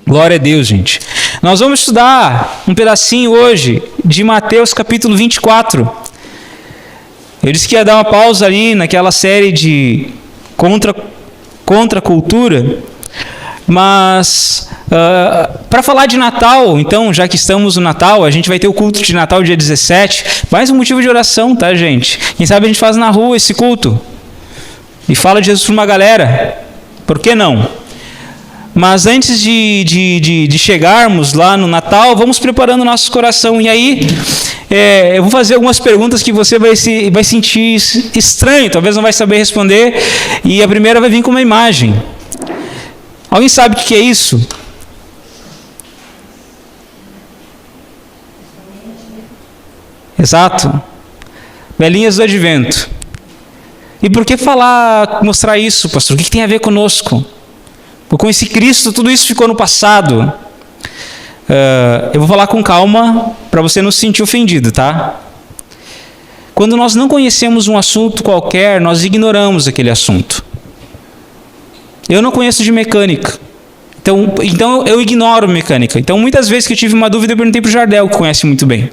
Glória a Deus, gente. Nós vamos estudar um pedacinho hoje de Mateus capítulo 24. Eu disse que ia dar uma pausa ali naquela série de contra a cultura, mas para falar de Natal, então, já que estamos no Natal, a gente vai ter o culto de Natal dia 17, mais um motivo de oração, tá, gente? Quem sabe a gente faz na rua esse culto e fala de Jesus para uma galera, por que não? Mas antes de chegarmos lá no Natal, vamos preparando o nosso coração. E aí, eu vou fazer algumas perguntas que você vai sentir estranho, talvez não vai saber responder. E a primeira vai vir com uma imagem. Alguém sabe o que é isso? Exato. Velhinhas do Advento. E por que mostrar isso, pastor? O que tem a ver conosco? Com esse Cristo, tudo isso ficou no passado. Eu vou falar com calma, para você não se sentir ofendido, tá? Quando nós não conhecemos um assunto qualquer, nós ignoramos aquele assunto. Eu não conheço de mecânica, então eu ignoro mecânica. Então, muitas vezes que eu tive uma dúvida, eu perguntei para o Jardel, que conhece muito bem.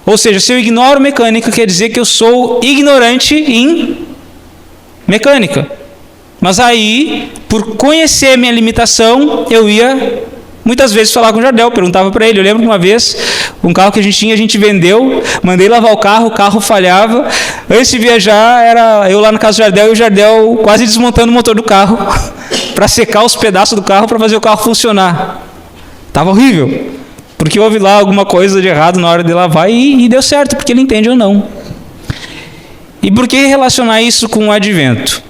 Ou seja, se eu ignoro mecânica, quer dizer que eu sou ignorante em mecânica. Mas aí, por conhecer a minha limitação, eu ia muitas vezes falar com o Jardel, perguntava para ele. Eu lembro que uma vez, um carro que a gente vendeu, mandei lavar o carro falhava. Antes de viajar, era eu lá na casa do Jardel e o Jardel quase desmontando o motor do carro para secar os pedaços do carro para fazer o carro funcionar. Estava horrível, porque houve lá alguma coisa de errado na hora de lavar e deu certo, porque ele entende ou não. E por que relacionar isso com o advento?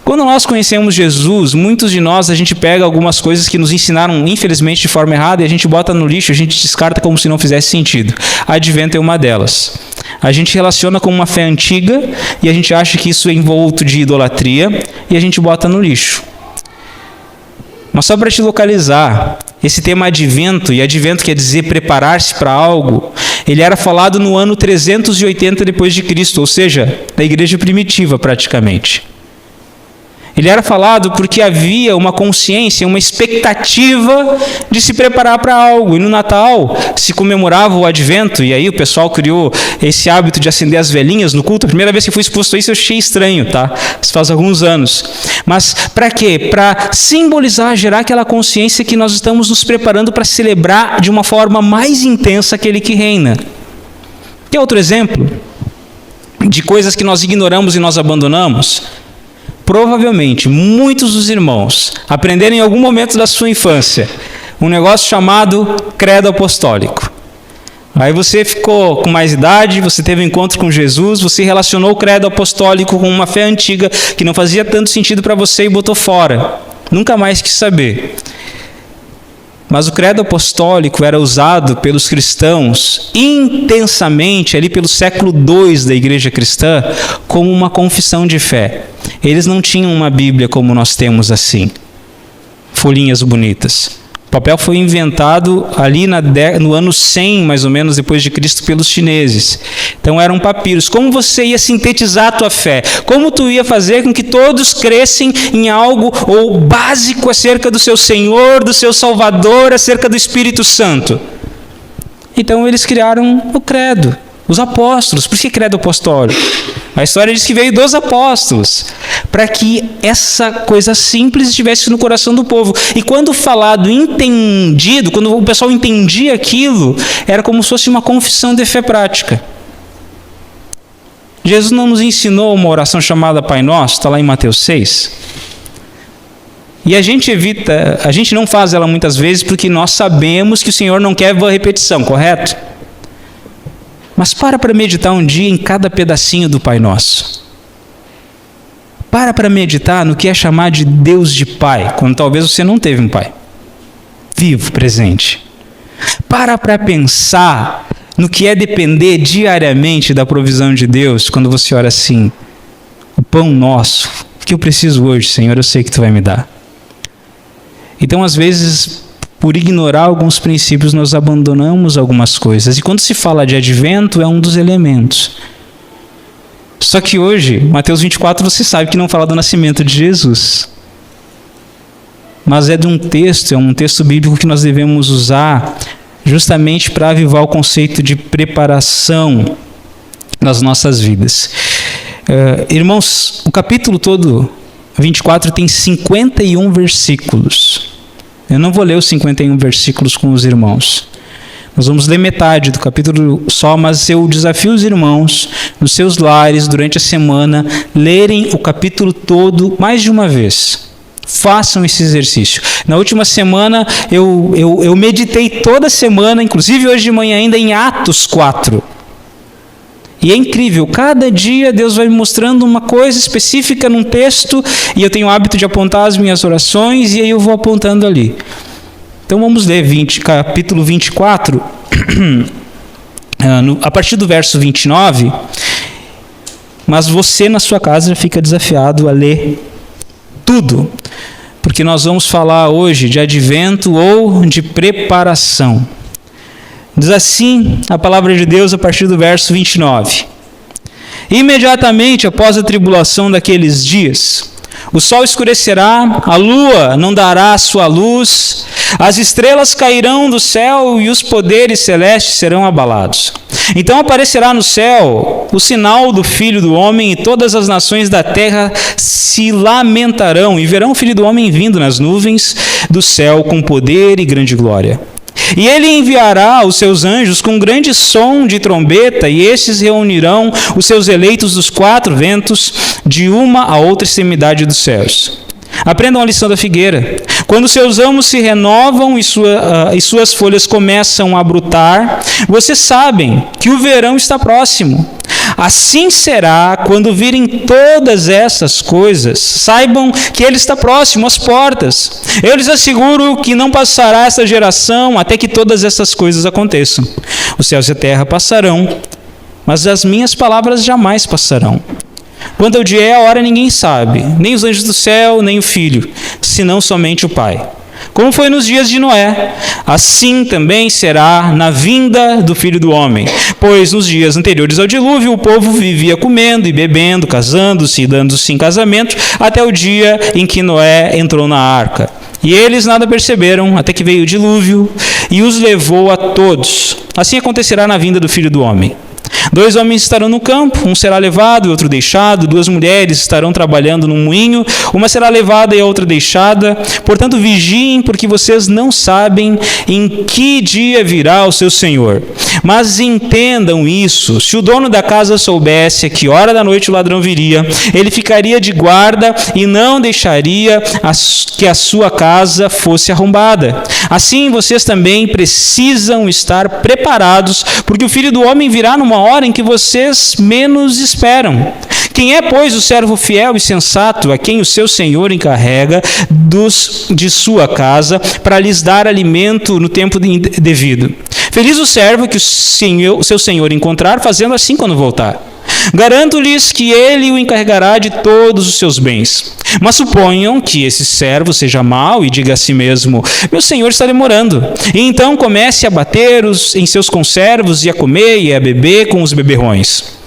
Quando nós conhecemos Jesus, muitos de nós, a gente pega algumas coisas que nos ensinaram, infelizmente, de forma errada, e a gente bota no lixo, a gente descarta como se não fizesse sentido. Advento é uma delas. A gente relaciona com uma fé antiga, e a gente acha que isso é envolto de idolatria, e a gente bota no lixo. Mas só para te localizar, esse tema advento, e advento quer dizer preparar-se para algo, ele era falado no ano 380 depois de Cristo, ou seja, da igreja primitiva praticamente. Ele era falado porque havia uma consciência, uma expectativa de se preparar para algo. E no Natal se comemorava o Advento, e aí o pessoal criou esse hábito de acender as velhinhas no culto. A primeira vez que fui exposto a isso eu achei estranho, tá? Isso faz alguns anos. Mas para quê? Para simbolizar, gerar aquela consciência que nós estamos nos preparando para celebrar de uma forma mais intensa aquele que reina. Quer outro exemplo de coisas que nós ignoramos e nós abandonamos? Provavelmente, muitos dos irmãos aprenderam em algum momento da sua infância um negócio chamado credo apostólico. Aí você ficou com mais idade, você teve um encontro com Jesus, você relacionou o credo apostólico com uma fé antiga que não fazia tanto sentido para você e botou fora. Nunca mais quis saber. Mas o credo apostólico era usado pelos cristãos intensamente ali pelo século II da igreja cristã como uma confissão de fé. Eles não tinham uma Bíblia como nós temos assim, folhinhas bonitas. O papel foi inventado ali no ano 100, mais ou menos, depois de Cristo, pelos chineses. Então eram papiros. Como você ia sintetizar a tua fé? Como tu ia fazer com que todos crescem em algo ou básico acerca do seu Senhor, do seu Salvador, acerca do Espírito Santo? Então eles criaram o credo. Os apóstolos. Por que credo apostólico? A história diz que veio dos apóstolos, para que essa coisa simples estivesse no coração do povo. E quando falado, entendido, quando o pessoal entendia aquilo, era como se fosse uma confissão de fé prática. Jesus não nos ensinou uma oração chamada Pai Nosso, está lá em Mateus 6. E a gente não faz ela muitas vezes porque nós sabemos que o Senhor não quer repetição, correto? Mas para meditar um dia em cada pedacinho do Pai Nosso. Para meditar no que é chamar de Deus de Pai, quando talvez você não teve um pai vivo, presente. Para pensar no que é depender diariamente da provisão de Deus, quando você ora assim: o pão nosso, o que eu preciso hoje, Senhor, eu sei que Tu vai me dar. Então, às vezes, por ignorar alguns princípios, nós abandonamos algumas coisas. E quando se fala de advento, é um dos elementos. Só que hoje, Mateus 24, você sabe que não fala do nascimento de Jesus. mas é um texto bíblico que nós devemos usar justamente para avivar o conceito de preparação nas nossas vidas. Irmãos, o capítulo todo, 24, tem 51 versículos. Eu não vou ler os 51 versículos com os irmãos. Nós vamos ler metade do capítulo só, mas eu desafio os irmãos, nos seus lares, durante a semana, lerem o capítulo todo mais de uma vez. Façam esse exercício. Na última semana, eu meditei toda semana, inclusive hoje de manhã ainda, em Atos 4. E é incrível, cada dia Deus vai me mostrando uma coisa específica num texto, e eu tenho o hábito de apontar as minhas orações, e aí eu vou apontando ali. Então vamos ler capítulo 24, a partir do verso 29, mas você na sua casa fica desafiado a ler tudo, porque nós vamos falar hoje de advento ou de preparação. Diz assim a palavra de Deus a partir do verso 29. Imediatamente após a tribulação daqueles dias, o sol escurecerá, a lua não dará sua luz, as estrelas cairão do céu e os poderes celestes serão abalados. Então aparecerá no céu o sinal do Filho do Homem, e todas as nações da terra se lamentarão e verão o Filho do Homem vindo nas nuvens do céu com poder e grande glória. E ele enviará os seus anjos com grande som de trombeta, e estes reunirão os seus eleitos dos quatro ventos, de uma a outra extremidade dos céus. Aprendam a lição da figueira. Quando seus ramos se renovam e suas folhas começam a brotar, vocês sabem que o verão está próximo. Assim será quando virem todas essas coisas. Saibam que ele está próximo às portas. Eu lhes asseguro que não passará essa geração até que todas essas coisas aconteçam. Os céus e a terra passarão, mas as minhas palavras jamais passarão. Quando é o dia e a hora, ninguém sabe, nem os anjos do céu, nem o Filho, senão somente o Pai. Como foi nos dias de Noé, assim também será na vinda do Filho do Homem. Pois nos dias anteriores ao dilúvio, o povo vivia comendo e bebendo, casando-se e dando-se em casamento, até o dia em que Noé entrou na arca. E eles nada perceberam, até que veio o dilúvio e os levou a todos. Assim acontecerá na vinda do Filho do Homem. 2 homens estarão no campo, um será levado e outro deixado. 2 mulheres estarão trabalhando no moinho, uma será levada e a outra deixada. Portanto, vigiem, porque vocês não sabem em que dia virá o seu Senhor. Mas entendam isso: se o dono da casa soubesse a que hora da noite o ladrão viria, ele ficaria de guarda e não deixaria que a sua casa fosse arrombada. Assim, vocês também precisam estar preparados, porque o Filho do Homem virá numa hora em que vocês menos esperam. Quem é, pois, o servo fiel e sensato, a quem o seu senhor encarrega de sua casa para lhes dar alimento no tempo devido? Feliz o servo que o seu senhor encontrar fazendo assim quando voltar. Garanto-lhes que ele o encarregará de todos os seus bens. Mas suponham que esse servo seja mau e diga a si mesmo: meu senhor está demorando. E então comece a bater em seus conservos e a comer e a beber com os beberrões.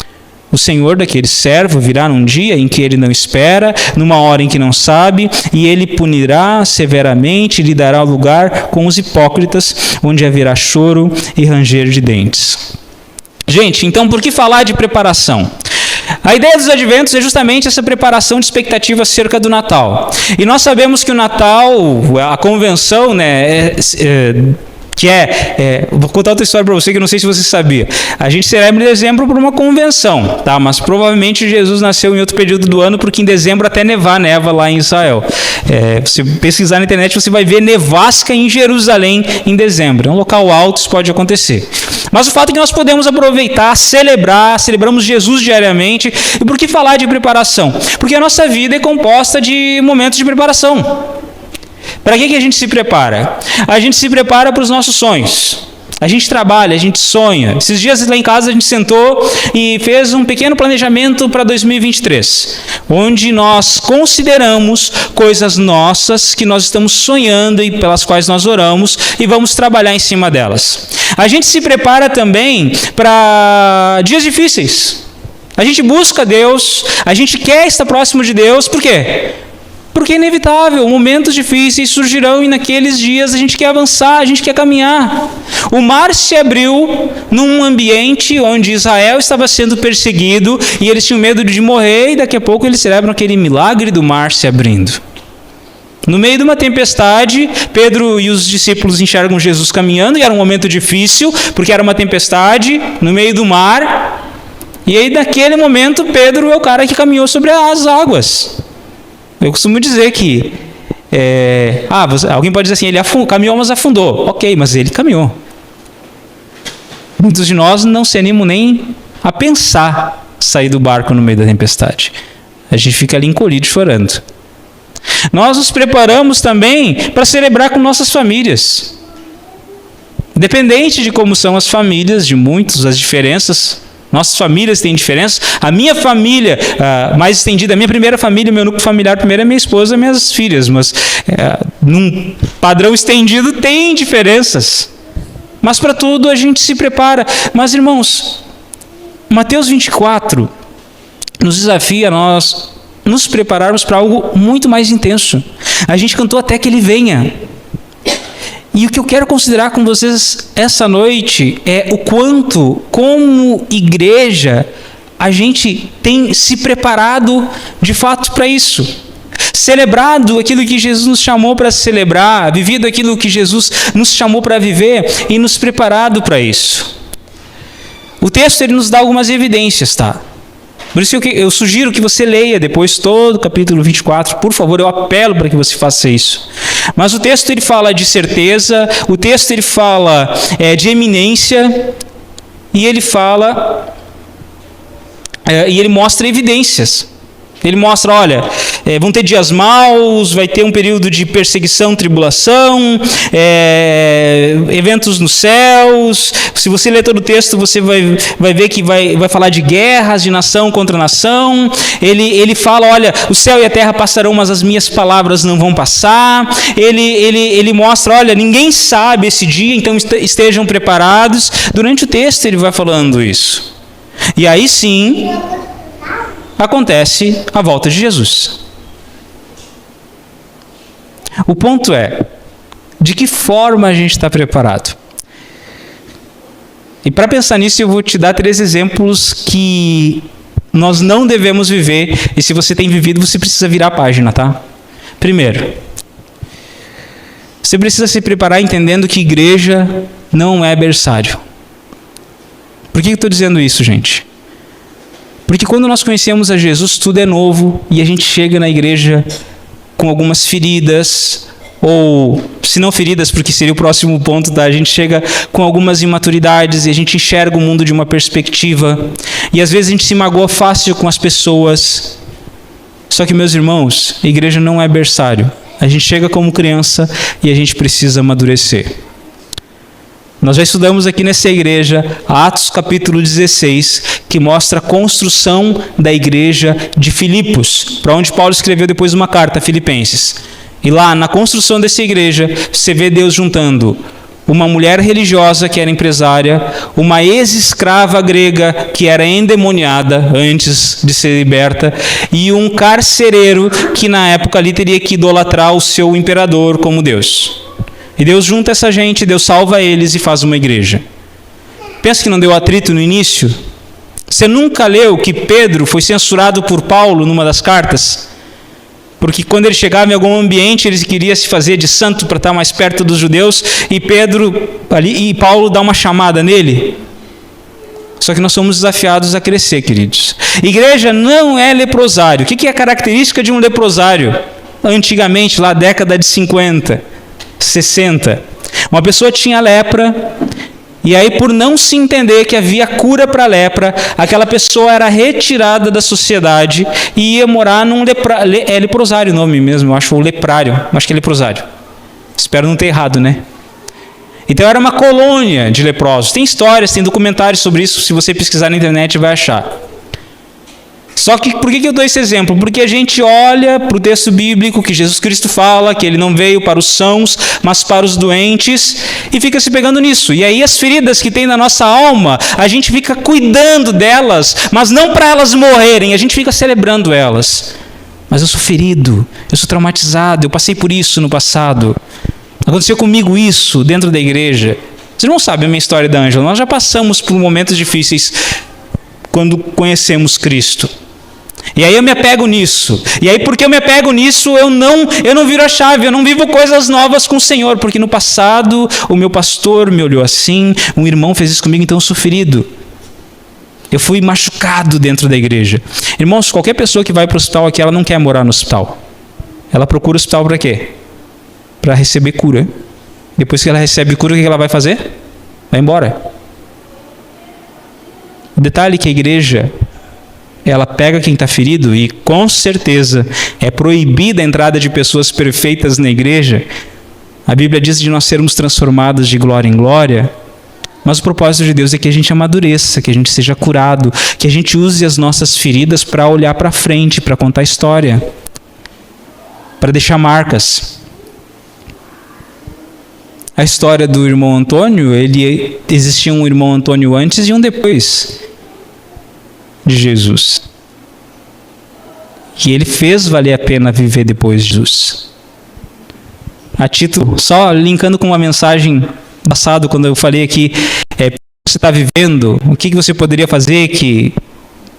O senhor daquele servo virá num dia em que ele não espera, numa hora em que não sabe, e ele punirá severamente e lhe dará lugar com os hipócritas, onde haverá choro e ranger de dentes. Gente, então por que falar de preparação? A ideia dos adventos é justamente essa preparação de expectativa acerca do Natal. E nós sabemos que o Natal, a convenção, vou contar outra história para você que eu não sei se você sabia. A gente celebra em dezembro por uma convenção, tá? Mas provavelmente Jesus nasceu em outro período do ano, porque em dezembro até neva lá em Israel. Se pesquisar na internet, você vai ver nevasca em Jerusalém em dezembro. É um local alto, isso pode acontecer. Mas o fato é que nós podemos aproveitar, celebramos Jesus diariamente. E por que falar de preparação? Porque a nossa vida é composta de momentos de preparação. Para que a gente se prepara? A gente se prepara para os nossos sonhos. A gente trabalha, a gente sonha. Esses dias lá em casa a gente sentou e fez um pequeno planejamento para 2023, onde nós consideramos coisas nossas que nós estamos sonhando e pelas quais nós oramos e vamos trabalhar em cima delas. A gente se prepara também para dias difíceis. A gente busca Deus, a gente quer estar próximo de Deus, por quê? Porque é inevitável, momentos difíceis surgirão e naqueles dias a gente quer avançar, a gente quer caminhar. O mar se abriu num ambiente onde Israel estava sendo perseguido e eles tinham medo de morrer, e daqui a pouco eles celebram aquele milagre do mar se abrindo. No meio de uma tempestade, Pedro e os discípulos enxergam Jesus caminhando, e era um momento difícil, porque era uma tempestade no meio do mar, e aí naquele momento Pedro é o cara que caminhou sobre as águas. Eu costumo dizer que alguém pode dizer assim, ele caminhou, mas afundou. Ok, mas ele caminhou. Muitos de nós não se animam nem a pensar sair do barco no meio da tempestade. A gente fica ali encolhido chorando. Nós nos preparamos também para celebrar com nossas famílias. Independente de como são as famílias, de muitos, as diferenças. Nossas famílias têm diferenças. A minha família, mais estendida, a minha primeira família, meu núcleo familiar primeiro é minha esposa e minhas filhas, mas num padrão estendido tem diferenças. Mas para tudo a gente se prepara. Mas, irmãos, Mateus 24 nos desafia a nós nos prepararmos para algo muito mais intenso. A gente cantou até que Ele venha. E o que eu quero considerar com vocês essa noite é o quanto, como igreja, a gente tem se preparado de fato para isso. Celebrado aquilo que Jesus nos chamou para celebrar, vivido aquilo que Jesus nos chamou para viver e nos preparado para isso. O texto ele nos dá algumas evidências, tá? Por isso eu sugiro que você leia depois todo o capítulo 24, por favor, eu apelo para que você faça isso. Mas o texto ele fala de certeza, o texto ele fala de eminência, e ele fala, e ele mostra evidências. Ele mostra, olha, vão ter dias maus, vai ter um período de perseguição, tribulação, eventos nos céus. Se você ler todo o texto, você vai ver que vai falar de guerras, de nação contra nação. Ele fala, olha, o céu e a terra passarão, mas as minhas palavras não vão passar. Ele mostra, olha, ninguém sabe esse dia, então estejam preparados. Durante o texto ele vai falando isso. E aí sim acontece a volta de Jesus. O ponto é, de que forma a gente está preparado? E para pensar nisso, eu vou te dar 3 exemplos que nós não devemos viver, e se você tem vivido, você precisa virar a página, tá? Primeiro, você precisa se preparar entendendo que igreja não é berçário. Por que eu estou dizendo isso, gente? Porque quando nós conhecemos a Jesus, tudo é novo e a gente chega na igreja com algumas feridas, ou se não feridas, porque seria o próximo ponto, tá? A gente chega com algumas imaturidades e a gente enxerga o mundo de uma perspectiva, e às vezes a gente se magoa fácil com as pessoas. Só que, meus irmãos, a igreja não é berçário. A gente chega como criança e a gente precisa amadurecer. Nós já estudamos aqui nessa igreja Atos capítulo 16, que mostra a construção da igreja de Filipos, para onde Paulo escreveu depois uma carta a Filipenses. E lá, na construção dessa igreja, você vê Deus juntando uma mulher religiosa que era empresária, uma ex-escrava grega que era endemoniada antes de ser liberta, e um carcereiro que na época ali teria que idolatrar o seu imperador como Deus. E Deus junta essa gente, Deus salva eles e faz uma igreja. Pensa que não deu atrito no início? Você nunca leu que Pedro foi censurado por Paulo numa das cartas? Porque quando ele chegava em algum ambiente, ele queria se fazer de santo para estar mais perto dos judeus, e Paulo dá uma chamada nele. Só que nós somos desafiados a crescer, queridos. Igreja não é leprosário. O que é a característica de um leprosário? Antigamente, lá década de 50, 60, uma pessoa tinha lepra, e aí por não se entender que havia cura para a lepra, aquela pessoa era retirada da sociedade e ia morar num leprosário o nome mesmo, eu acho, ou leprário, acho que é leprosário, espero não ter errado, né? Então era uma colônia de leprosos. Tem histórias, tem documentários sobre isso, se você pesquisar na internet vai achar. Só que por que eu dou esse exemplo? Porque a gente olha para o texto bíblico que Jesus Cristo fala que Ele não veio para os sãos, mas para os doentes, e fica se pegando nisso. E aí as feridas que tem na nossa alma, a gente fica cuidando delas, mas não para elas morrerem, a gente fica celebrando elas. mas eu sou ferido, eu sou traumatizado, eu passei por isso no passado. Aconteceu comigo isso dentro da igreja. Vocês não sabem a minha história da Ângela. Nós já passamos por momentos difíceis quando conhecemos Cristo. E aí eu me apego nisso. E aí porque eu me apego nisso, eu não viro a chave, eu não vivo coisas novas com o Senhor. Porque no passado o meu pastor me olhou assim, um irmão fez isso comigo, então eu sou ferido. Eu fui machucado dentro da igreja. Irmãos, qualquer pessoa que vai para o hospital aqui, ela não quer morar no hospital. Ela procura o hospital para quê? Para receber cura. Depois que ela recebe cura, o que ela vai fazer? Vai embora. O detalhe é que a igreja, ela pega quem está ferido e com certeza é proibida a entrada de pessoas perfeitas na igreja. A Bíblia diz de nós sermos transformados de glória em glória. Mas o propósito de Deus é que a gente amadureça, que a gente seja curado, que a gente use as nossas feridas para olhar para frente, para contar história, para deixar marcas. A história do irmão Antônio, existia um irmão Antônio antes e um depois de Jesus. E ele fez valer a pena viver depois de Jesus. A título, só linkando com uma mensagem passado, quando eu falei aqui, o que você está vivendo, o que você poderia fazer que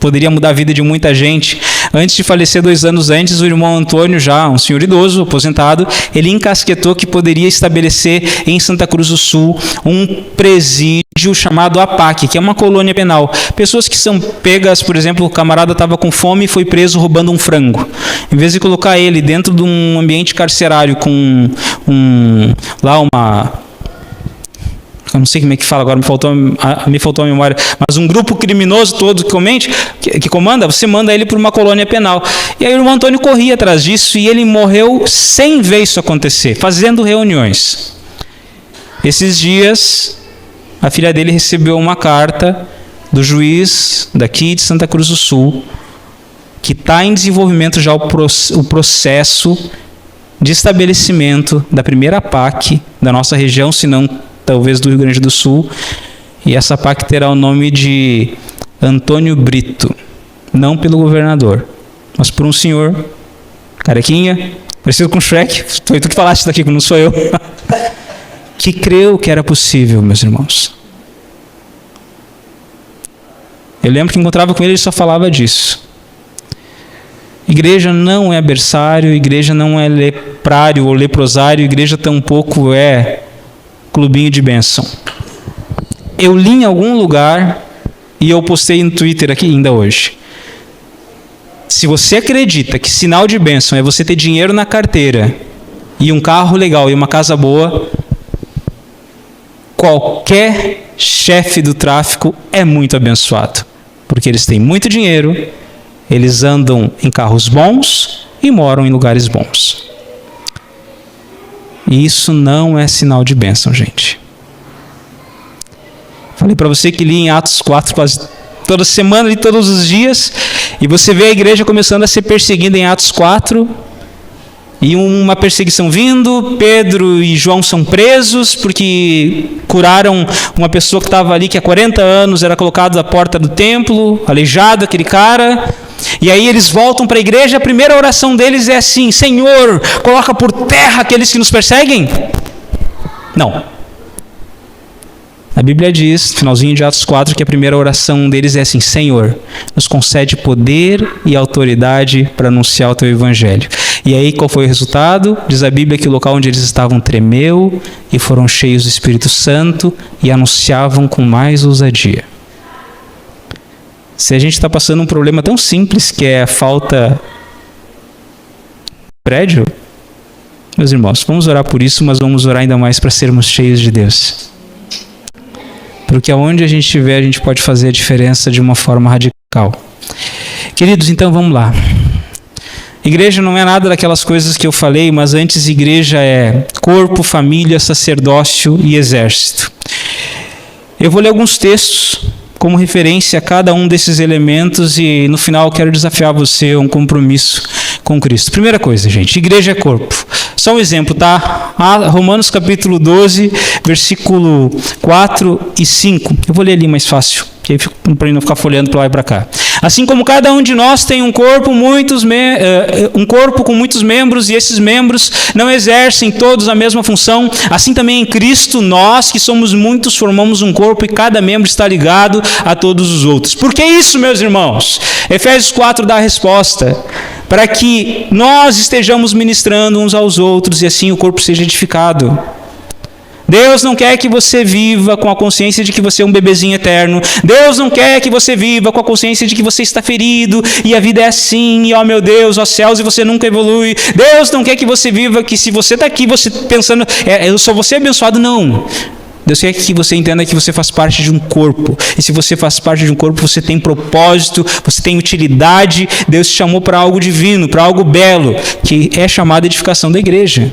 poderia mudar a vida de muita gente. Antes de falecer 2 anos antes, o irmão Antônio, já um senhor idoso, aposentado, ele encasquetou que poderia estabelecer em Santa Cruz do Sul um presídio chamado APAC, que é uma colônia penal. Pessoas que são pegas, por exemplo, o camarada estava com fome e foi preso roubando um frango. Em vez de colocar ele dentro de um ambiente carcerário com eu não sei como é que fala agora, me faltou a memória, mas um grupo criminoso todo que comanda, você manda ele para uma colônia penal. E aí o irmão Antônio corria atrás disso e ele morreu sem ver isso acontecer, fazendo reuniões. Esses dias, a filha dele recebeu uma carta do juiz daqui de Santa Cruz do Sul, que está em desenvolvimento já o processo de estabelecimento da primeira APAC da nossa região, se não talvez do Rio Grande do Sul, e essa PAC terá o nome de Antônio Brito, não pelo governador, mas por um senhor, carequinha, parecido com Shrek, foi tu que falaste isso daqui, não sou eu, que creu que era possível, meus irmãos. Eu lembro que encontrava com ele só falava disso. Igreja não é berçário, igreja não é leprário ou leprosário, igreja tampouco é clubinho de bênção. Eu li em algum lugar e eu postei no Twitter aqui ainda hoje. Se você acredita que sinal de bênção é você ter dinheiro na carteira e um carro legal e uma casa boa, qualquer chefe do tráfico é muito abençoado, porque eles têm muito dinheiro, eles andam em carros bons e moram em lugares bons. E isso não é sinal de bênção, gente. Falei para você que li em Atos 4 quase toda semana e todos os dias, e você vê a igreja começando a ser perseguida em Atos 4, e uma perseguição vindo, Pedro e João são presos, porque curaram uma pessoa que estava ali, que há 40 anos era colocado à porta do templo, aleijado aquele cara. E aí eles voltam para a igreja, a primeira oração deles é assim: Senhor, coloca por terra aqueles que nos perseguem? Não. A Bíblia diz, no finalzinho de Atos 4, que a primeira oração deles é assim: Senhor, nos concede poder e autoridade para anunciar o teu evangelho. E aí qual foi o resultado? Diz a Bíblia que o local onde eles estavam tremeu e foram cheios do Espírito Santo e anunciavam com mais ousadia. Se a gente está passando um problema tão simples que é a falta de prédio, meus irmãos, vamos orar por isso, mas vamos orar ainda mais para sermos cheios de Deus. Porque aonde a gente estiver, a gente pode fazer a diferença de uma forma radical. Queridos, então vamos lá. Igreja não é nada daquelas coisas que eu falei, mas antes igreja é corpo, família, sacerdócio e exército. Eu vou ler alguns textos como referência a cada um desses elementos e no final quero desafiar você a um compromisso com Cristo. Primeira coisa, gente, igreja é corpo. Só um exemplo, tá? Romanos capítulo 12, versículo 4 e 5. Eu vou ler ali mais fácil, para não ficar folheando para lá e para cá. Assim como cada um de nós tem um corpo com muitos membros, e esses membros não exercem todos a mesma função, assim também em Cristo, nós que somos muitos formamos um corpo e cada membro está ligado a todos os outros. Por que isso, meus irmãos? Efésios 4 dá a resposta. Para que nós estejamos ministrando uns aos outros e assim o corpo seja edificado. Deus não quer que você viva com a consciência de que você é um bebezinho eterno. Deus não quer que você viva com a consciência de que você está ferido e a vida é assim, e ó meu Deus, ó céus, e você nunca evolui. Deus não quer que você viva que se você está aqui, você pensando, eu só vou ser abençoado, não. Deus quer que você entenda que você faz parte de um corpo. E se você faz parte de um corpo, você tem propósito, você tem utilidade. Deus te chamou para algo divino, para algo belo, que é chamada edificação da igreja.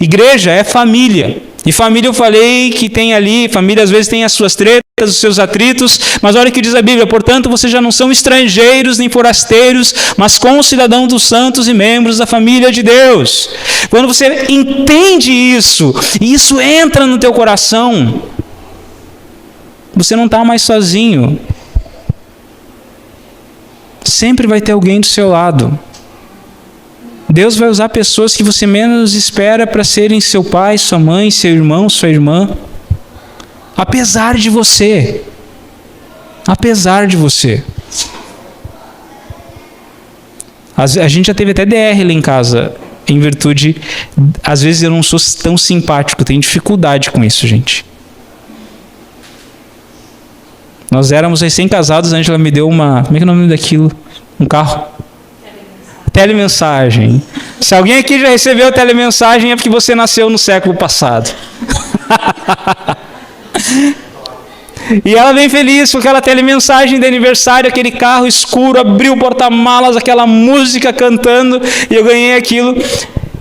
Igreja é família. E família eu falei que tem ali, família às vezes tem as suas tretas, os seus atritos, mas olha o que diz a Bíblia: portanto, vocês já não são estrangeiros nem forasteiros, mas concidadãos dos santos e membros da família de Deus. Quando você entende isso, e isso entra no teu coração, você não está mais sozinho. Sempre vai ter alguém do seu lado. Deus vai usar pessoas que você menos espera para serem seu pai, sua mãe, seu irmão, sua irmã. Apesar de você. Apesar de você. A gente já teve até DR lá em casa, em virtude... Às vezes eu não sou tão simpático, tenho dificuldade com isso, gente. Nós éramos recém-casados, a Ângela me deu uma... Como é que é o nome daquilo? Um carro? Telemensagem. Se alguém aqui já recebeu telemensagem é porque você nasceu no século passado. E ela bem feliz com aquela telemensagem de aniversário, aquele carro escuro, abriu o porta-malas, aquela música cantando, e eu ganhei aquilo.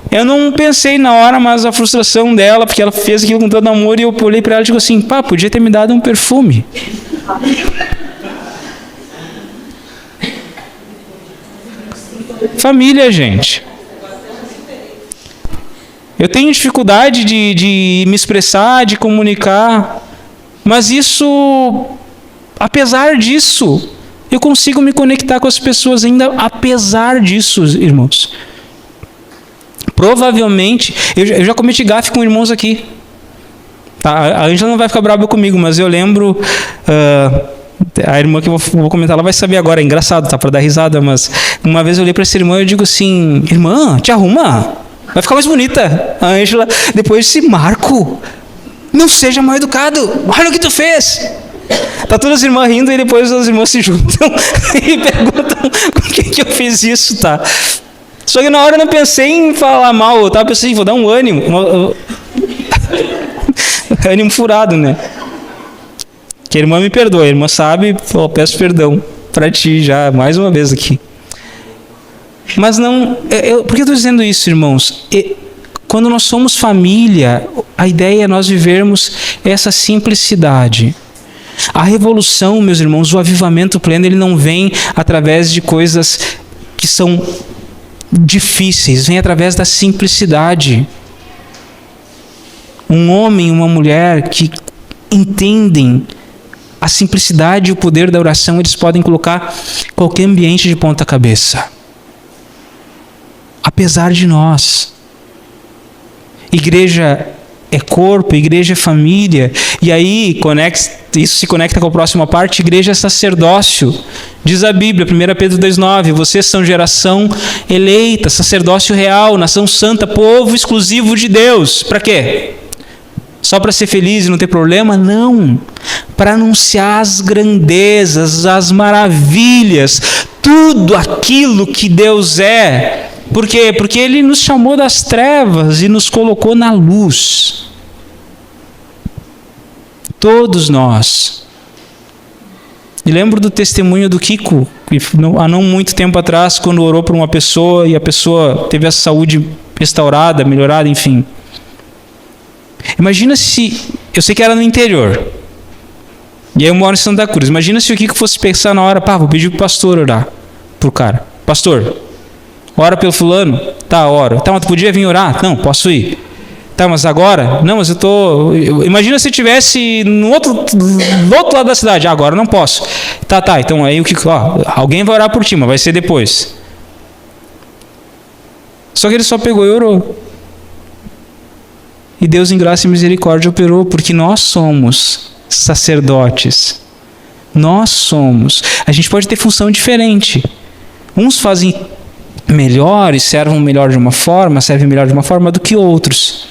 Eu não pensei na hora, mas a frustração dela, porque ela fez aquilo com todo amor, e eu olhei para ela e digo assim: pá, podia ter me dado um perfume. Família, gente. Eu tenho dificuldade de me expressar, de comunicar, mas isso, apesar disso, eu consigo me conectar com as pessoas ainda, apesar disso, irmãos. Provavelmente, eu já cometi gafe com irmãos aqui. Tá, a Ângela não vai ficar brava comigo, mas eu lembro... a irmã que eu vou comentar, ela vai saber agora, é engraçado, tá, para dar risada, mas uma vez eu olhei para essa irmã e eu digo assim: irmã, te arruma, vai ficar mais bonita. A Ângela depois disse: Marco, não seja mal educado, olha o que tu fez. Tá todas as irmãs rindo e depois as irmãs se juntam e perguntam por que eu fiz isso, tá? Só que na hora eu não pensei em falar mal, eu tava pensando, vou dar um ânimo. Ânimo furado, né? Que a irmã me perdoa, a irmã sabe, eu peço perdão para ti já, mais uma vez aqui. Mas não... por que eu estou dizendo isso, irmãos? Quando nós somos família, a ideia é nós vivermos essa simplicidade. A revolução, meus irmãos, o avivamento pleno, ele não vem através de coisas que são difíceis, vem através da simplicidade. Um homem e uma mulher que entendem a simplicidade e o poder da oração, eles podem colocar qualquer ambiente de ponta cabeça. Apesar de nós. Igreja é corpo, igreja é família. E aí, isso se conecta com a próxima parte, igreja é sacerdócio. Diz a Bíblia, 1 Pedro 2,9, vocês são geração eleita, sacerdócio real, nação santa, povo exclusivo de Deus. Para quê? Só para ser feliz e não ter problema? Não. Para anunciar as grandezas, as maravilhas, tudo aquilo que Deus é. Por quê? Porque Ele nos chamou das trevas e nos colocou na luz. Todos nós. E lembro do testemunho do Kiko, há não muito tempo atrás, quando orou por uma pessoa e a pessoa teve a saúde restaurada, melhorada, enfim. Imagina se... Eu sei que era no interior. E aí eu moro em Santa Cruz. Imagina se o Kiko fosse pensar na hora, vou pedir pro pastor orar pro cara. Pastor, ora pelo fulano? Tá, ora. Tá, mas tu podia vir orar? Não, posso ir. Tá, mas agora? Não, mas eu tô... Imagina se eu estivesse no outro lado da cidade. Agora eu não posso. Tá, então aí o que... alguém vai orar por ti, mas vai ser depois. Só que ele só pegou e orou. E Deus em graça e misericórdia operou, porque nós somos sacerdotes. Nós somos. A gente pode ter função diferente. Uns fazem melhor e servem melhor de uma forma do que outros.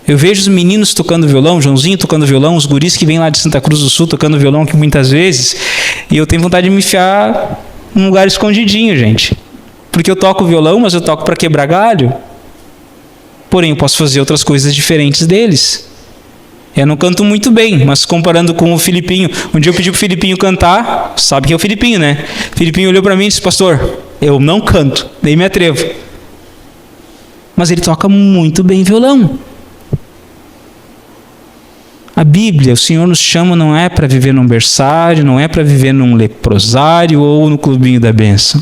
Eu vejo os meninos tocando violão, Joãozinho tocando violão, os guris que vêm lá de Santa Cruz do Sul tocando violão aqui muitas vezes, e eu tenho vontade de me enfiar num lugar escondidinho, gente. Porque eu toco violão, mas eu toco para quebrar galho. Porém, eu posso fazer outras coisas diferentes deles. Eu não canto muito bem, mas comparando com o Filipinho, um dia eu pedi pro Filipinho cantar, sabe quem é o Filipinho, né? O Filipinho olhou para mim e disse: pastor, eu não canto, nem me atrevo. Mas ele toca muito bem violão. A Bíblia, o Senhor nos chama não é para viver num berçário, não é para viver num leprosário ou no clubinho da bênção,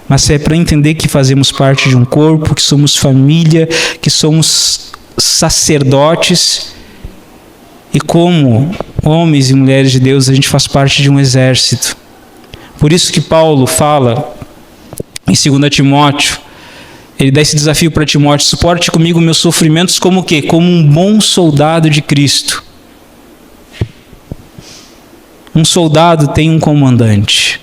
mas é para entender que fazemos parte de um corpo, que somos família, que somos sacerdotes, e como homens e mulheres de Deus, a gente faz parte de um exército. Por isso que Paulo fala em 2 Timóteo, ele dá esse desafio para Timóteo: suporte comigo meus sofrimentos como o quê? Como um bom soldado de Cristo. Um soldado tem um comandante.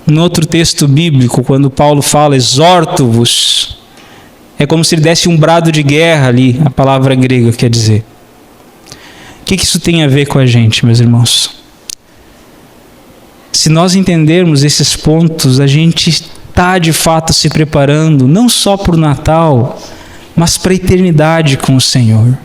No outro texto bíblico, quando Paulo fala exorto-vos, é como se ele desse um brado de guerra ali, a palavra grega quer dizer. O que isso tem a ver com a gente, meus irmãos? Se nós entendermos esses pontos, a gente está de fato se preparando, não só para o Natal, mas para a eternidade com o Senhor.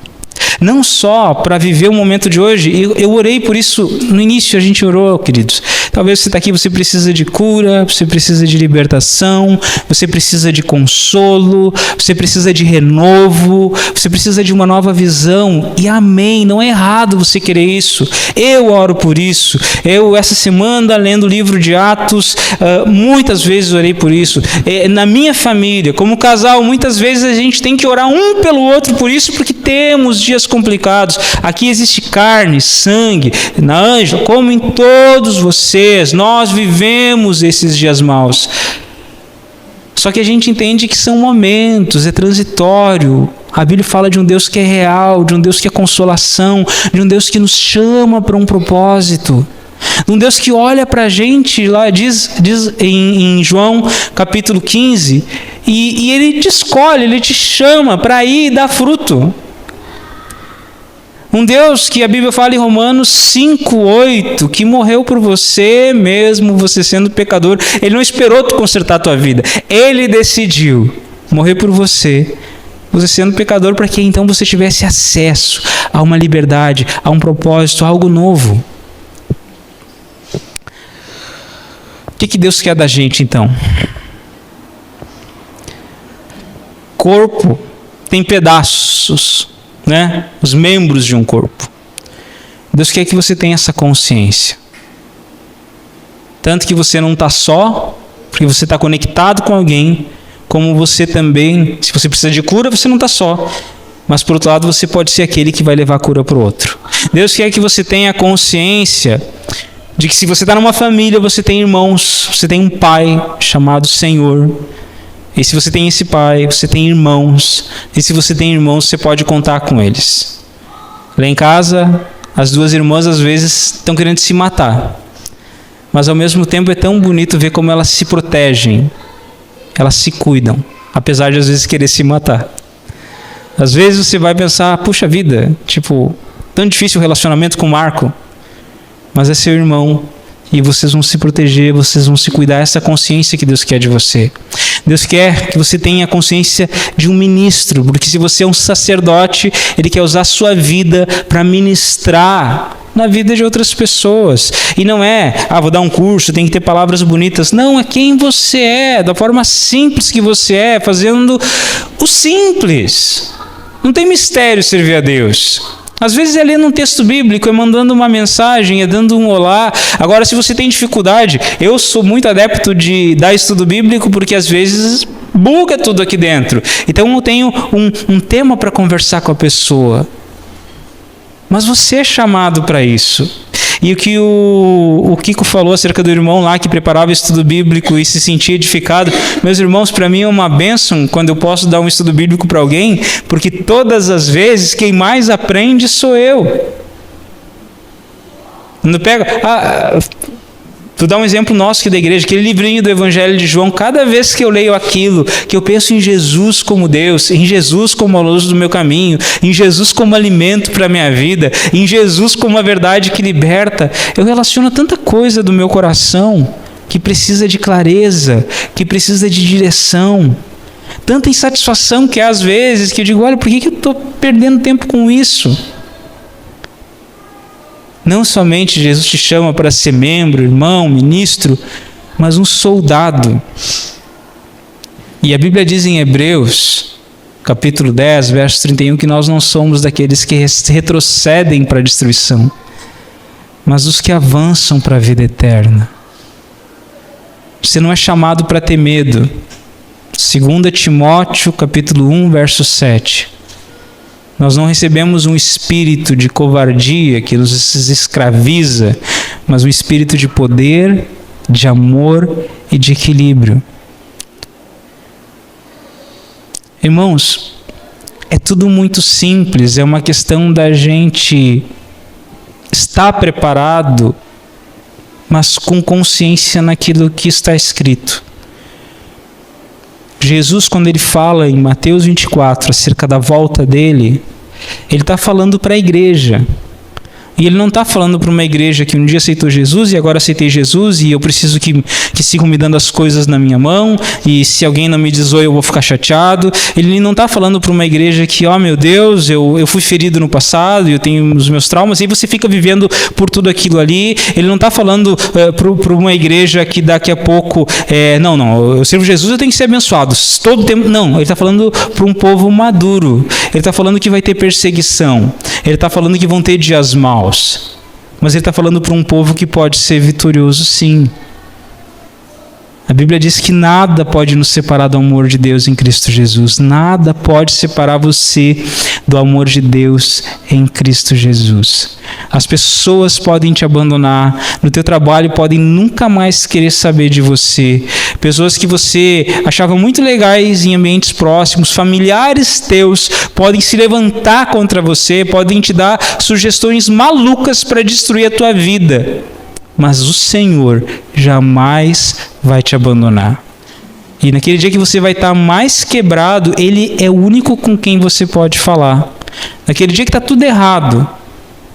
Não só para viver o momento de hoje. Eu orei por isso no início, a gente orou, queridos. Talvez você está aqui, você precisa de cura, você precisa de libertação, você precisa de consolo, você precisa de renovo, você precisa de uma nova visão. E amém, não é errado você querer isso. Eu oro por isso. Eu, essa semana, lendo o livro de Atos, muitas vezes orei por isso. Na minha família, como casal, muitas vezes a gente tem que orar um pelo outro por isso, porque temos dias complicados. Aqui existe carne, sangue, na Ângela, como em todos vocês, nós vivemos esses dias maus. Só que a gente entende que são momentos, é transitório. A Bíblia fala de um Deus que é real, de um Deus que é consolação, de um Deus que nos chama para um propósito. Um Deus que olha para a gente, lá diz em João capítulo 15, e Ele te escolhe, Ele te chama para ir e dar fruto. Um Deus que a Bíblia fala em Romanos 5:8, que morreu por você mesmo, você sendo pecador. Ele não esperou tu consertar a tua vida. Ele decidiu morrer por você, você sendo pecador, para que então você tivesse acesso a uma liberdade, a um propósito, a algo novo. O que Deus quer da gente então? Corpo tem pedaços, né? Os membros de um corpo. Deus quer que você tenha essa consciência. Tanto que você não está só, porque você está conectado com alguém, como você também, se você precisa de cura, você não está só. Mas por outro lado, você pode ser aquele que vai levar a cura para o outro. Deus quer que você tenha consciência de que se você está numa família, você tem irmãos, você tem um pai chamado Senhor. E se você tem esse pai, você tem irmãos. E se você tem irmãos, você pode contar com eles. Lá em casa, as duas irmãs às vezes estão querendo se matar. Mas ao mesmo tempo é tão bonito ver como elas se protegem. Elas se cuidam, apesar de às vezes querer se matar. Às vezes você vai pensar, puxa vida, tão difícil o relacionamento com o Marco. Mas é seu irmão. E vocês vão se proteger, vocês vão se cuidar. Essa consciência que Deus quer de você. Deus quer que você tenha a consciência de um ministro, porque se você é um sacerdote, Ele quer usar a sua vida para ministrar na vida de outras pessoas. E não é, vou dar um curso, tem que ter palavras bonitas. Não, é quem você é, da forma simples que você é, fazendo o simples. Não tem mistério servir a Deus. Às vezes é lendo um texto bíblico, é mandando uma mensagem, é dando um olá. Agora, se você tem dificuldade, eu sou muito adepto de dar estudo bíblico, porque às vezes buga tudo aqui dentro. Então eu tenho um tema para conversar com a pessoa. Mas você é chamado para isso. E o que o Kiko falou acerca do irmão lá que preparava estudo bíblico e se sentia edificado, meus irmãos, para mim é uma bênção quando eu posso dar um estudo bíblico para alguém, porque todas as vezes quem mais aprende sou eu. Quando pego... Vou dar um exemplo nosso aqui da igreja, aquele livrinho do Evangelho de João, cada vez que eu leio aquilo, que eu penso em Jesus como Deus, em Jesus como a luz do meu caminho, em Jesus como alimento para a minha vida, em Jesus como a verdade que liberta, eu relaciono tanta coisa do meu coração que precisa de clareza, que precisa de direção, tanta insatisfação que às vezes que eu digo, olha, por que eu estou perdendo tempo com isso? Não somente Jesus te chama para ser membro, irmão, ministro, mas um soldado. E a Bíblia diz em Hebreus, capítulo 10, verso 31, que nós não somos daqueles que retrocedem para a destruição, mas os que avançam para a vida eterna. Você não é chamado para ter medo. 2 Timóteo, capítulo 1, verso 7. Nós não recebemos um espírito de covardia que nos escraviza, mas um espírito de poder, de amor e de equilíbrio. Irmãos, é tudo muito simples, é uma questão da gente estar preparado, mas com consciência naquilo que está escrito. Jesus, quando ele fala em Mateus 24 acerca da volta dele, ele está falando para a igreja. E ele não está falando para uma igreja que um dia aceitou Jesus e agora aceitei Jesus e eu preciso que sigam me dando as coisas na minha mão e se alguém não me diz oi eu vou ficar chateado. Ele não está falando para uma igreja que, meu Deus, eu fui ferido no passado e eu tenho os meus traumas e você fica vivendo por tudo aquilo ali. Ele não está falando para uma igreja que daqui a pouco, eu sirvo Jesus, eu tenho que ser abençoado. Todo tempo, não, ele está falando para um povo maduro. Ele está falando que vai ter perseguição. Ele está falando que vão ter dias maus. Mas ele está falando para um povo que pode ser vitorioso, sim. A Bíblia diz que nada pode nos separar do amor de Deus em Cristo Jesus. Nada pode separar você do amor de Deus em Cristo Jesus. As pessoas podem te abandonar, no teu trabalho podem nunca mais querer saber de você. Pessoas que você achava muito legais em ambientes próximos, familiares teus, podem se levantar contra você, podem te dar sugestões malucas para destruir a tua vida. Mas o Senhor jamais vai te abandonar. E naquele dia que você vai estar mais quebrado, Ele é o único com quem você pode falar. Naquele dia que está tudo errado,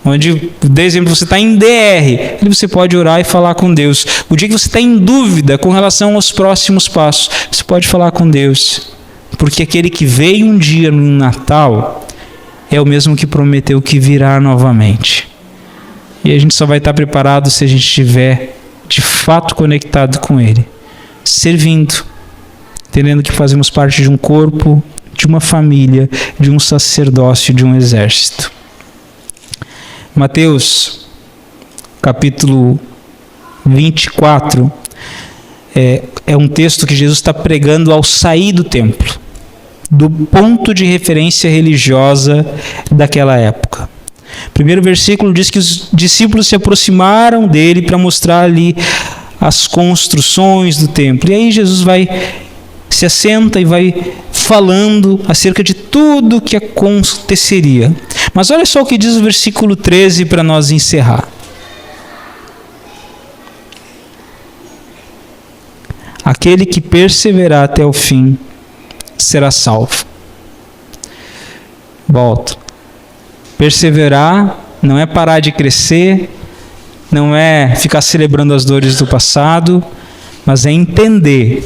onde, por exemplo, você está em DR, você pode orar e falar com Deus. O dia que você está em dúvida com relação aos próximos passos, você pode falar com Deus. Porque aquele que veio um dia no Natal é o mesmo que prometeu que virá novamente. E a gente só vai estar preparado se a gente estiver de fato conectado com Ele, servindo, entendendo que fazemos parte de um corpo, de uma família, de um sacerdócio, de um exército. Mateus, capítulo 24, é um texto que Jesus está pregando ao sair do templo, do ponto de referência religiosa daquela época. Primeiro versículo diz que os discípulos se aproximaram dele para mostrar ali as construções do templo. E aí Jesus se assenta e vai falando acerca de tudo o que aconteceria. Mas olha só o que diz o versículo 13 para nós encerrar. Aquele que perseverar até o fim será salvo. Volto. Perseverar não é parar de crescer, não é ficar celebrando as dores do passado, mas é entender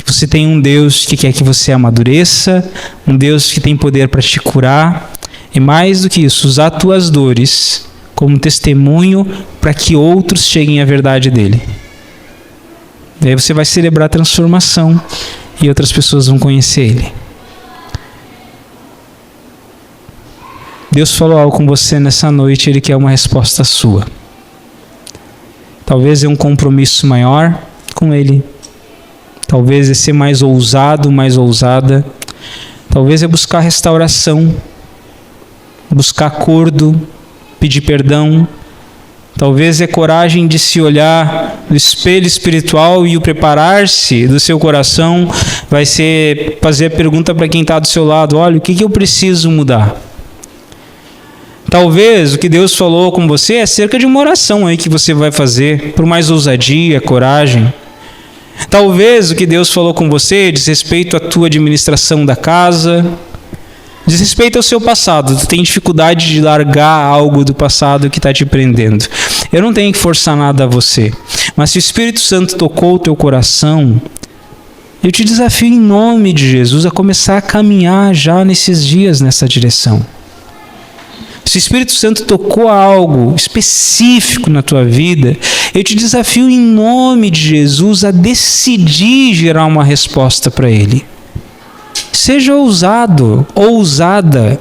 que você tem um Deus que quer que você amadureça, um Deus que tem poder para te curar, e mais do que isso, usar tuas dores como testemunho para que outros cheguem à verdade dele. E aí você vai celebrar a transformação e outras pessoas vão conhecer ele. Deus falou algo com você nessa noite, Ele quer uma resposta sua. Talvez é um compromisso maior com Ele. talvez é ser mais ousado, mais ousada, talvez é buscar restauração, buscar acordo, pedir perdão, talvez é coragem de se olhar no espelho espiritual e o preparar-se do seu coração vai ser fazer a pergunta para quem está do seu lado: olha, o que eu preciso mudar? Talvez o que Deus falou com você é cerca de uma oração aí que você vai fazer, por mais ousadia, coragem. Talvez o que Deus falou com você diz respeito à tua administração da casa, diz respeito ao seu passado. Tu tem dificuldade de largar algo do passado que está te prendendo. Eu não tenho que forçar nada a você, mas se o Espírito Santo tocou o teu coração, eu te desafio em nome de Jesus a começar a caminhar já nesses dias nessa direção. Se o Espírito Santo tocou algo específico na tua vida, eu te desafio em nome de Jesus a decidir gerar uma resposta para Ele. Seja ousado, ousada.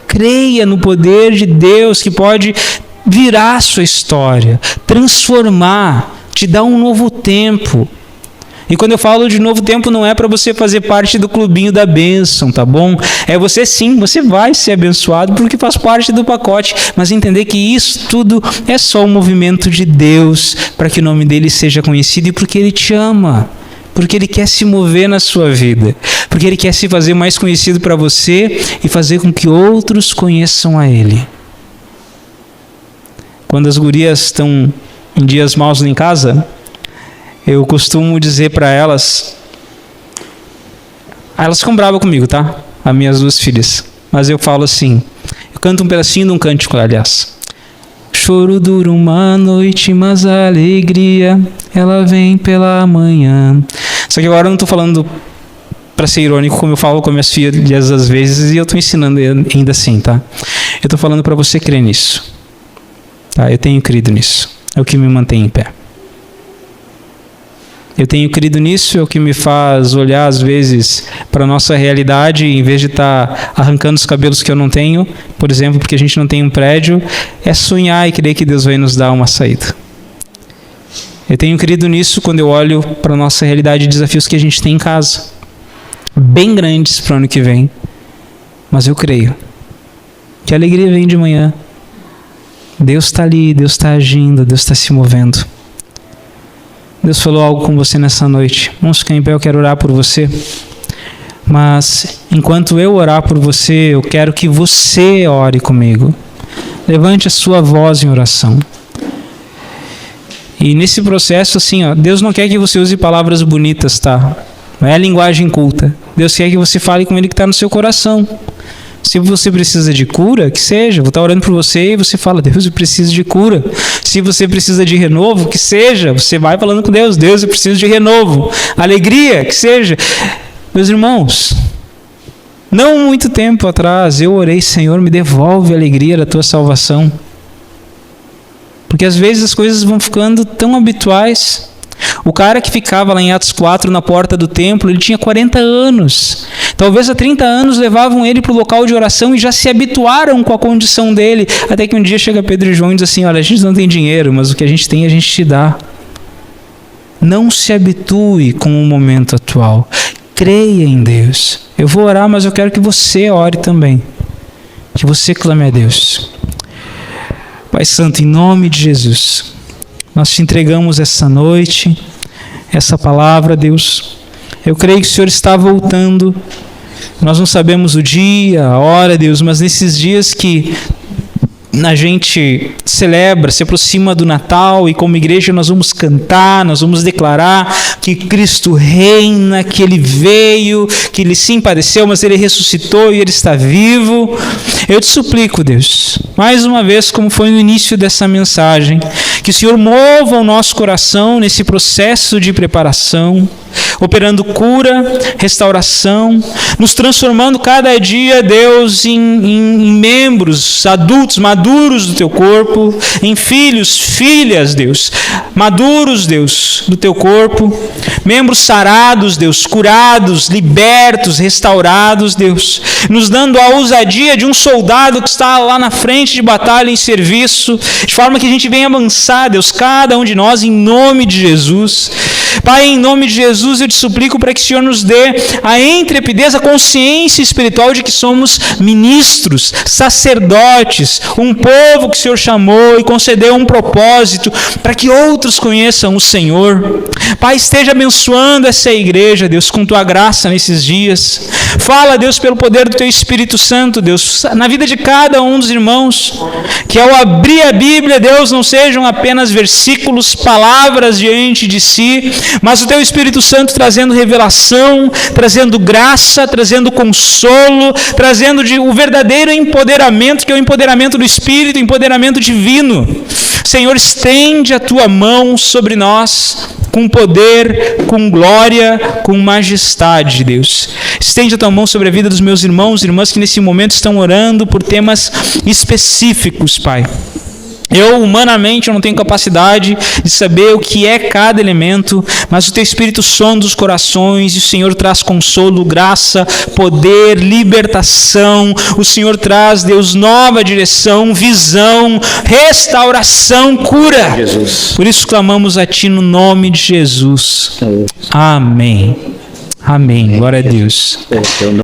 Creia no poder de Deus que pode virar a sua história, transformar, te dar um novo tempo. E quando eu falo de novo tempo, não é para você fazer parte do clubinho da bênção, tá bom? É você sim, você vai ser abençoado porque faz parte do pacote, mas entender que isso tudo é só um movimento de Deus para que o nome dele seja conhecido e porque ele te ama, porque ele quer se mover na sua vida, porque ele quer se fazer mais conhecido para você e fazer com que outros conheçam a ele. Quando as gurias estão em dias maus em casa, eu costumo dizer para elas ficam bravas comigo, tá? As minhas duas filhas. Mas eu falo assim, eu canto um pedacinho de um cântico, aliás. Choro dura uma noite, mas a alegria, ela vem pela manhã. Só que agora eu não estou falando para ser irônico, como eu falo com minhas filhas às vezes, e eu estou ensinando ainda assim, tá? Eu estou falando para você crer nisso. Tá? Eu tenho crido nisso. É o que me mantém em pé. Eu tenho crido nisso, é o que me faz olhar às vezes para a nossa realidade, em vez de estar arrancando os cabelos que eu não tenho, por exemplo, porque a gente não tem um prédio, é sonhar e crer que Deus vai nos dar uma saída. Eu tenho crido nisso quando eu olho para a nossa realidade e desafios que a gente tem em casa, bem grandes para o ano que vem, mas eu creio que a alegria vem de manhã. Deus está ali, Deus está agindo, Deus está se movendo. Deus falou algo com você nessa noite. Vamos ficar em pé, eu quero orar por você. Mas enquanto eu orar por você, eu quero que você ore comigo. Levante a sua voz em oração. E nesse processo, assim, Deus não quer que você use palavras bonitas, tá? Não é a linguagem culta. Deus quer que você fale com Ele que está no seu coração. Se você precisa de cura, que seja. Vou estar orando por você e você fala: Deus, eu preciso de cura. Se você precisa de renovo, que seja. Você vai falando com Deus: Deus, eu preciso de renovo. Alegria, que seja. Meus irmãos, não muito tempo atrás eu orei: Senhor, me devolve a alegria da tua salvação. Porque às vezes as coisas vão ficando tão habituais. O cara que ficava lá em Atos 4 na porta do templo, ele tinha 40 anos. Talvez há 30 anos levavam ele para o local de oração e já se habituaram com a condição dele. Até que um dia chega Pedro e João e diz assim: olha, a gente não tem dinheiro, mas o que a gente tem a gente te dá. Não se habitue com o momento atual. Creia em Deus. Eu vou orar, mas eu quero que você ore também. Que você clame a Deus. Pai Santo, em nome de Jesus, nós te entregamos essa noite, essa palavra, Deus. Eu creio que o Senhor está voltando. Nós não sabemos o dia, a hora, Deus, mas nesses dias que a gente celebra, se aproxima do Natal e como igreja nós vamos cantar, nós vamos declarar que Cristo reina, que Ele veio, que Ele sim padeceu, mas Ele ressuscitou e Ele está vivo. Eu te suplico, Deus, mais uma vez, como foi no início dessa mensagem, que o Senhor mova o nosso coração nesse processo de preparação, operando cura, restauração, nos transformando cada dia, Deus, em membros adultos, maduros do Teu corpo, em filhos, filhas, Deus, maduros, Deus, do Teu corpo, membros sarados, Deus, curados, libertos, restaurados, Deus, nos dando a ousadia de um soldado que está lá na frente de batalha em serviço, de forma que a gente venha avançar, Deus, cada um de nós, em nome de Jesus. Pai, em nome de Jesus, eu te suplico para que o Senhor nos dê a intrepidez, a consciência espiritual de que somos ministros, sacerdotes, um povo que o Senhor chamou e concedeu um propósito para que outros conheçam o Senhor. Pai, esteja abençoando essa igreja, Deus, com tua graça nesses dias. Fala, Deus, pelo poder do teu Espírito Santo, Deus, na vida de cada um dos irmãos, que ao abrir a Bíblia, Deus, não sejam apenas versículos, palavras diante de si, mas o teu Espírito Santo trazendo revelação, trazendo graça, trazendo consolo, trazendo o verdadeiro empoderamento, que é o empoderamento do Espírito, o empoderamento divino. Senhor, estende a tua mão sobre nós, com poder, com glória, com majestade, Deus. Estende a tua mão sobre a vida dos meus irmãos e irmãs que nesse momento estão orando por temas específicos, Pai. Eu, humanamente, eu não tenho capacidade de saber o que é cada elemento, mas o teu Espírito sonda os corações e o Senhor traz consolo, graça, poder, libertação. O Senhor traz, Deus, nova direção, visão, restauração, cura. Jesus. Por isso clamamos a Ti no nome de Jesus. Amém. Amém. Glória a Deus.